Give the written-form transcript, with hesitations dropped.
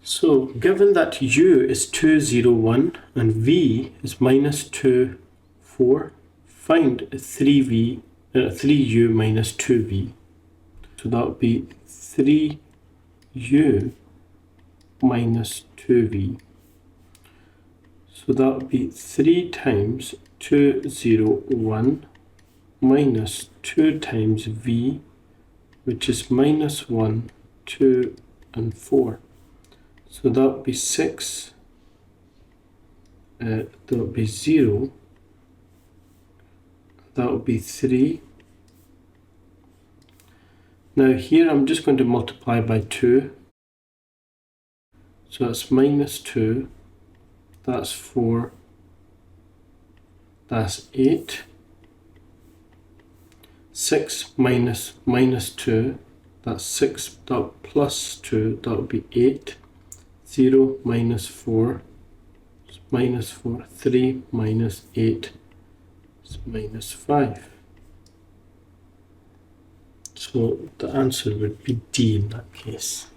So given that u is 2, 0, 1 and v is minus 2, 4, find 3u minus 2v. So that would be 3u minus 2v. So that would be 3 times 2, 0, 1 minus 2 times v, which is minus 1, 2 and 4. So that would be 6, that would be 0, that would be 3. Now here I'm just going to multiply by 2. So that's minus 2, that's 4, that's 8. 6 minus minus 2, that's 6, that plus 2, that would be 8. 0 minus 4 is minus 4. 3 minus 8 is minus 5. So the answer would be D in that case.